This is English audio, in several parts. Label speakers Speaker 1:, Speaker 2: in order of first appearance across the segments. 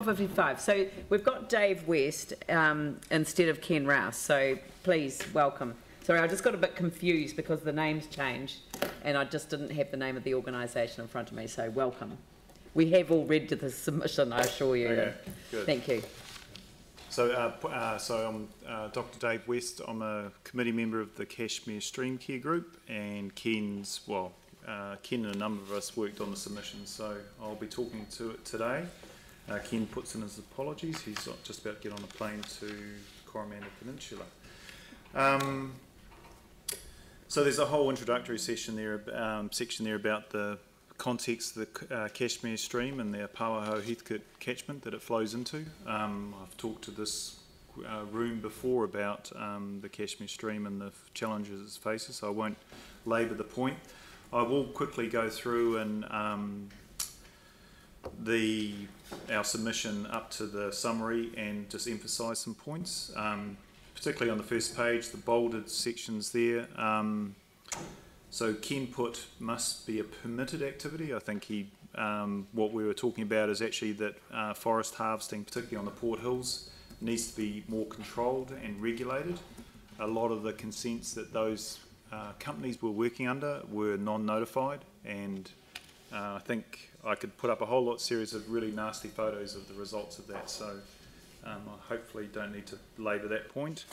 Speaker 1: 12:55. So we've got Dave West instead of Ken Rouse. So please welcome. Sorry, I just got a bit confused because the names changed and I just didn't have the name of the organisation in front of me. So welcome. We have all read the submission, I assure you.
Speaker 2: Okay, good.
Speaker 1: Thank you.
Speaker 2: So I'm Dr. Dave West. I'm a committee member of the Cashmere Streamcare group, and Ken and a number of us worked on the submission, so I'll be talking to it today. Ken puts in his apologies. He's just about to get on a plane to Coromandel Peninsula. So there's a whole introductory section there about the context of the Cashmere stream and the Pawaho Heathcote catchment that it flows into. I've talked to this room before about the Cashmere stream and the challenges it faces, so I won't labour the point. I will quickly go through and our submission up to the summary and just emphasise some points, particularly on the first page, the bolded sections there. So Ken put must be a permitted activity. I think what we were talking about is actually that forest harvesting, particularly on the Port Hills, needs to be more controlled and regulated. A lot of the consents that those companies were working under were non-notified, and I think I could put up a whole series of really nasty photos of the results of that, so I hopefully don't need to labour that point.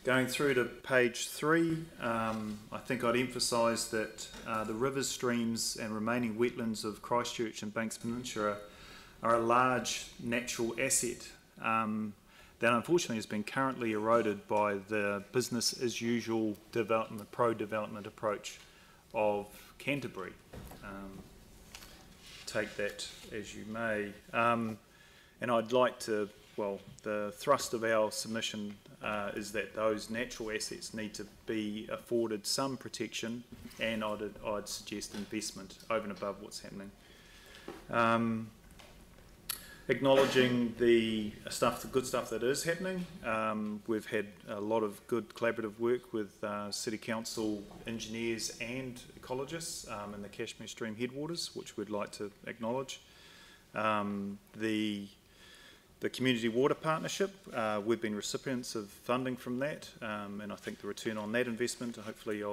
Speaker 2: Going through to page 3, I think I'd emphasise that the rivers, streams and remaining wetlands of Christchurch and Banks Peninsula are a large natural asset that unfortunately has been currently eroded by the business as usual development, pro-development approach of Canterbury. Take that as you may. And I'd like to, well, the thrust of our submission is that those natural assets need to be afforded some protection, and I'd suggest investment over and above what's happening. Acknowledging the good stuff that is happening. We've had a lot of good collaborative work with City Council engineers and ecologists in the Cashmere Stream headwaters, which we'd like to acknowledge. The Community Water Partnership, we've been recipients of funding from that, and I think the return on that investment, hopefully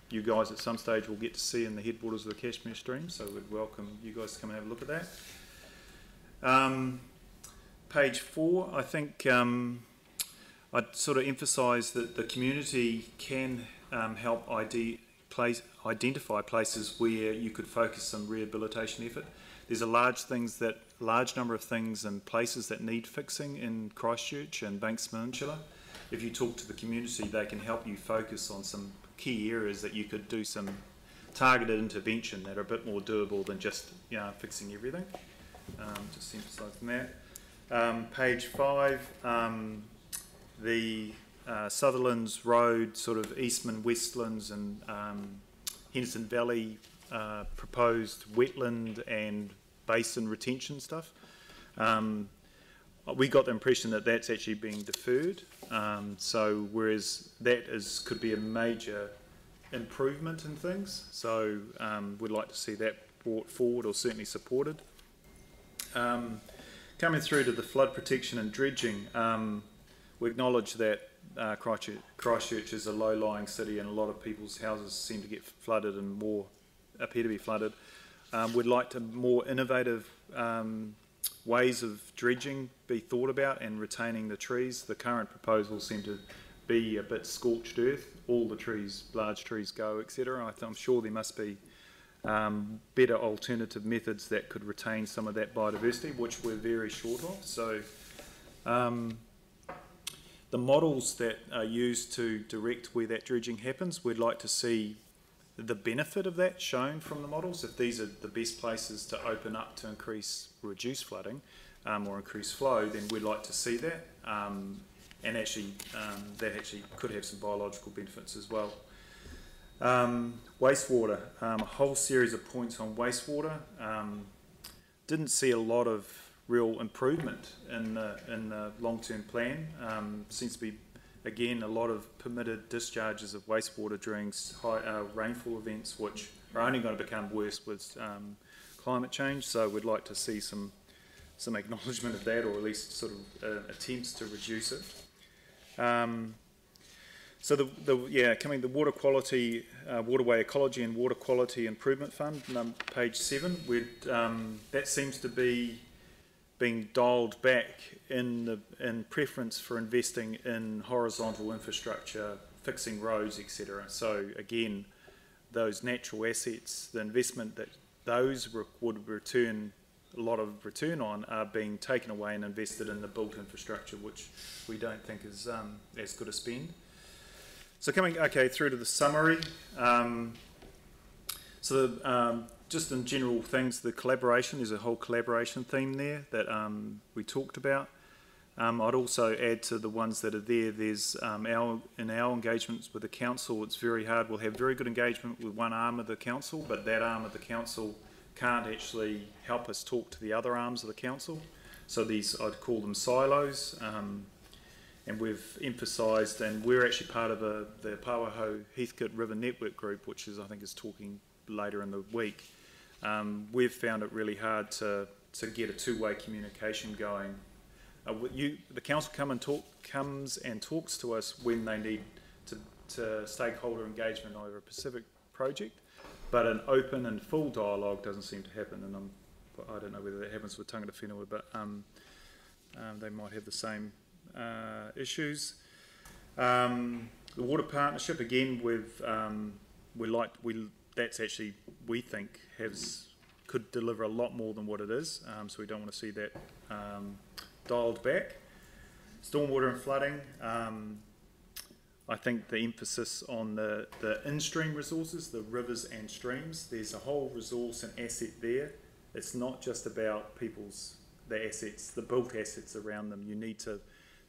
Speaker 2: you guys at some stage will get to see in the headwaters of the Cashmere Stream, so we'd welcome you guys to come and have a look at that. Page 4, I think I'd sort of emphasise that the community can help identify places where you could focus some rehabilitation effort. There's a large number of things and places that need fixing in Christchurch and Banks Peninsula. If you talk to the community, they can help you focus on some key areas that you could do some targeted intervention that are a bit more doable than just fixing everything. Just emphasising that. Page 5, the Sutherlands Road, sort of Eastman, Westlands and Henderson Valley proposed wetland and basin retention stuff. We got the impression that that's actually being deferred, so whereas that could be a major improvement in things, so we'd like to see that brought forward or certainly supported. Coming through to the flood protection and dredging, we acknowledge that Christchurch is a low-lying city and a lot of people's houses seem to get flooded and more appear to be flooded. We'd like to more innovative ways of dredging be thought about and retaining the trees. The current proposals seem to be a bit scorched earth. All the trees, large trees go, etc. I'm sure there must be better alternative methods that could retain some of that biodiversity, which we're very short of. So the models that are used to direct where that dredging happens, we'd like to see the benefit of that shown from the models. If these are the best places to open up to reduce flooding or increase flow, then we'd like to see that, and actually that actually could have some biological benefits as well. Wastewater, a whole series of points on wastewater. Didn't see a lot of real improvement in the long-term plan. Seems to be, again, a lot of permitted discharges of wastewater during high rainfall events, which are only going to become worse with climate change. So we'd like to see some acknowledgement of that, or at least sort of attempts to reduce it. So the water quality, waterway ecology and water quality improvement fund, page 7, that seems to be being dialed back in preference for investing in horizontal infrastructure, fixing roads, etc. So again, those natural assets, the investment that those would return a lot of return on, are being taken away and invested in the built infrastructure, which we don't think is as good a spend. So coming through to the summary. Just in general things, the collaboration, there's a whole collaboration theme there that we talked about. I'd also add to the ones that are there, there's in our engagements with the council, it's very hard. We'll have very good engagement with one arm of the council, but that arm of the council can't actually help us talk to the other arms of the council. So these, I'd call them silos, and we've emphasised, and we're actually part of the Pawaho Heathcote River Network group, which is, I think, is talking later in the week. We've found it really hard to get a two-way communication going. The council comes and talks to us when they need to stakeholder engagement over a specific project, but an open and full dialogue doesn't seem to happen, and I don't know whether that happens with tangata whenua, but they might have the same issues. The water partnership, again, that's actually, we think, could deliver a lot more than what it is, so we don't want to see that dialed back. Stormwater and flooding, I think the emphasis on the in-stream resources, the rivers and streams, there's a whole resource and asset there. It's not just about the assets, the built assets around them. You need to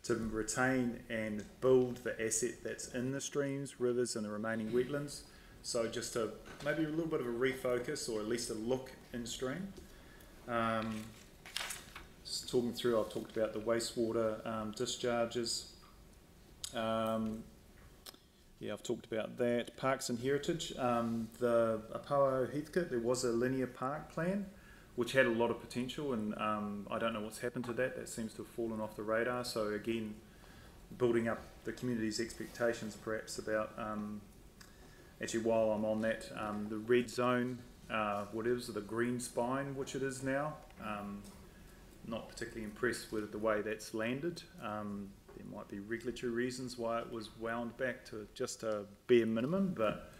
Speaker 2: retain and build the asset that's in the streams, rivers and the remaining wetlands. So just maybe a little bit of a refocus, or at least a look in stream. Just talking through, I've talked about the wastewater discharges. I've talked about that. Parks and heritage. The Pawaho Heathcote, there was a linear park plan which had a lot of potential, and I don't know what's happened to that. That seems to have fallen off the radar. So again, building up the community's expectations perhaps about, actually while I'm on that, the red zone, what is the green spine, which it is now. Not particularly impressed with the way that's landed. There might be regulatory reasons why it was wound back to just a bare minimum, but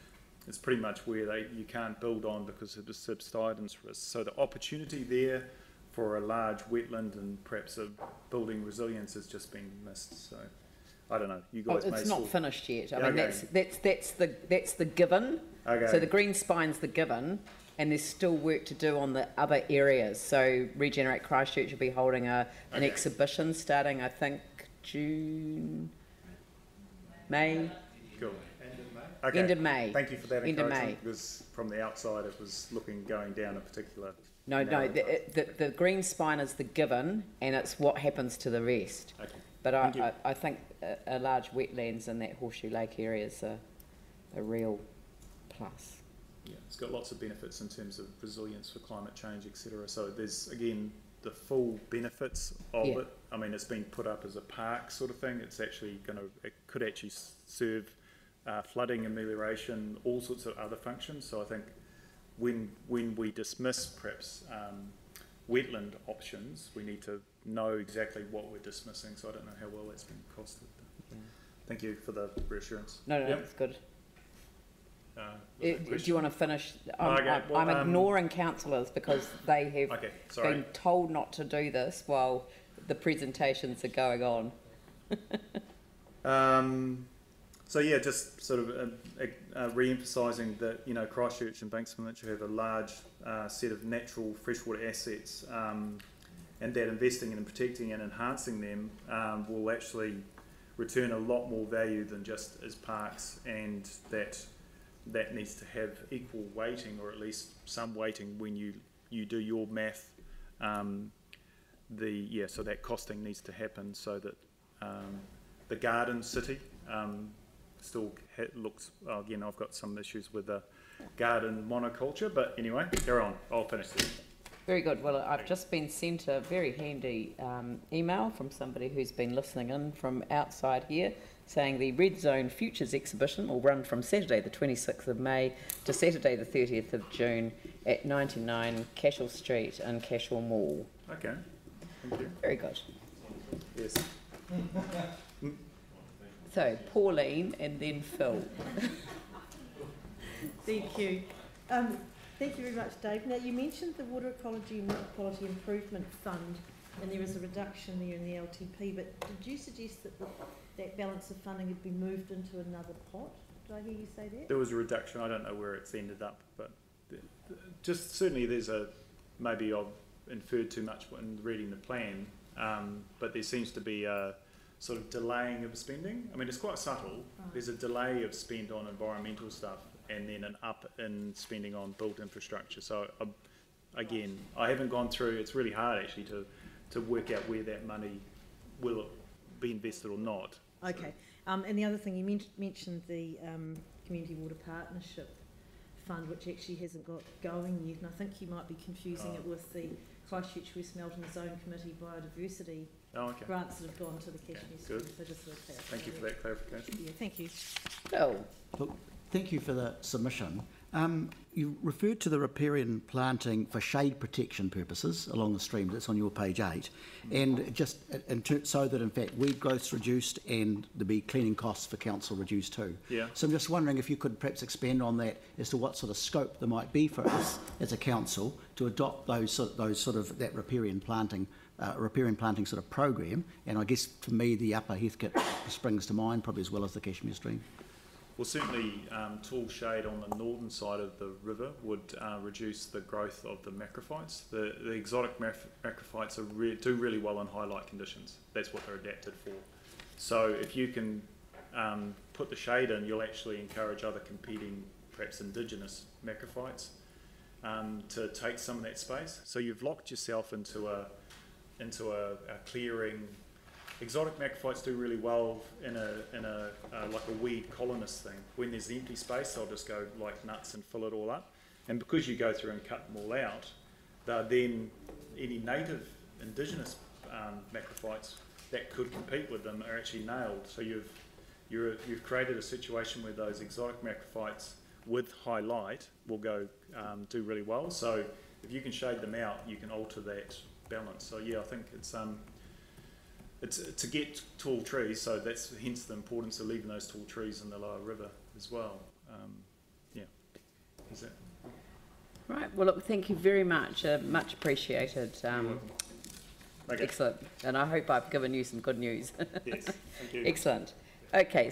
Speaker 2: it's pretty much where you can't build on because of the subsidence risk. So the opportunity there for a large wetland and perhaps a building resilience has just been missed. So I don't know. You guys.
Speaker 1: It's not finished yet. I mean, that's the given. Okay. So the green spine's the given, and there's still work to do on the other areas. So Regenerate Christchurch will be holding an exhibition starting, I think, June, May. Cool. End of May.
Speaker 2: Thank you for that encouragement, because from the outside it was going down a particular...
Speaker 1: No, the green spine is the given, and it's what happens to the rest. Okay. But I think a large wetlands in that Horseshoe Lake area is a real plus.
Speaker 2: Yeah, it's got lots of benefits in terms of resilience for climate change, etc. So there's, again, the full benefits of it. I mean, it's been put up as a park sort of thing. It's actually it could actually serve flooding, amelioration, all sorts of other functions. So I think when we dismiss perhaps wetland options, we need to know exactly what we're dismissing. So I don't know how well that's been costed. Thank you for the reassurance.
Speaker 1: No, that's good. Do you want to finish? I'm ignoring councillors because they have been told not to do this while the presentations are going on.
Speaker 2: So yeah, just sort of re-emphasising that, you know, Christchurch and Banks Peninsula have a large set of natural freshwater assets, and that investing in and protecting and enhancing them will actually return a lot more value than just as parks, and that needs to have equal weighting, or at least some weighting when you do your math. So that costing needs to happen so that the garden city still looks, again, I've got some issues with the garden monoculture, but anyway, carry on, I'll finish this.
Speaker 1: Very good. Well, I've just been sent a very handy email from somebody who's been listening in from outside here, saying the Red Zone Futures exhibition will run from Saturday the 26th of May to Saturday the 30th of June at 99 Cashel Street in Cashel Mall.
Speaker 2: Okay, thank you.
Speaker 1: Very good.
Speaker 2: Yes.
Speaker 1: So, Pauline and then Phil.
Speaker 3: Thank you. Thank you very much, Dave. Now, you mentioned the Water Ecology and Water Quality Improvement Fund, and there is a reduction there in the LTP, but did you suggest that that balance of funding had been moved into another pot? Did I hear you say that?
Speaker 2: There was a reduction. I don't know where it's ended up, but just certainly there's maybe I've inferred too much in reading the plan, but there seems to be a sort of delaying of spending. I mean, it's quite subtle.
Speaker 3: Right.
Speaker 2: There's a delay of spend on environmental stuff and then an up in spending on built infrastructure. So again, I haven't gone through, it's really hard actually to work out where that money will be invested or not.
Speaker 3: Okay. And the other thing, you mentioned the Community Water Partnership Fund, which actually hasn't got going yet, and I think you might be confusing it with the Christchurch West Melton Zone Committee Biodiversity grants that have gone to the Cashmere School. So just sort of clarify.
Speaker 2: Thank you for that clarification.
Speaker 3: Yeah, thank you.
Speaker 1: Phil.
Speaker 4: Look, thank you for the submission. You referred to the riparian planting for shade protection purposes along the stream. That's on your page 8, and just so that in fact weed growth's reduced and there'll be cleaning costs for council reduced too.
Speaker 2: Yeah.
Speaker 4: So I'm just wondering if you could perhaps expand on that as to what sort of scope there might be for us as a council to adopt that riparian planting sort of program. And I guess for me the Upper Heathcote springs to mind probably as well as the Cashmere stream.
Speaker 2: Well, certainly tall shade on the northern side of the river would reduce the growth of the macrophytes. The exotic macrophytes do really well in high light conditions. That's what they're adapted for. So if you can put the shade in, you'll actually encourage other competing, perhaps indigenous macrophytes to take some of that space. So you've locked yourself into a clearing. Exotic macrophytes do really well in a like a weed colonist thing. When there's empty space, they'll just go like nuts and fill it all up. And because you go through and cut them all out, then any native indigenous macrophytes that could compete with them are actually nailed. So you've created a situation where those exotic macrophytes with high light will go do really well. So if you can shade them out, you can alter that balance. So yeah, I think it's to get tall trees, so that's hence the importance of leaving those tall trees in the lower river as well. Yeah, is that?
Speaker 1: Right, well look, thank you very much, much appreciated.
Speaker 2: Okay.
Speaker 1: Excellent, and I hope I've given you some good news.
Speaker 2: Yes, thank you.
Speaker 1: Excellent. Okay.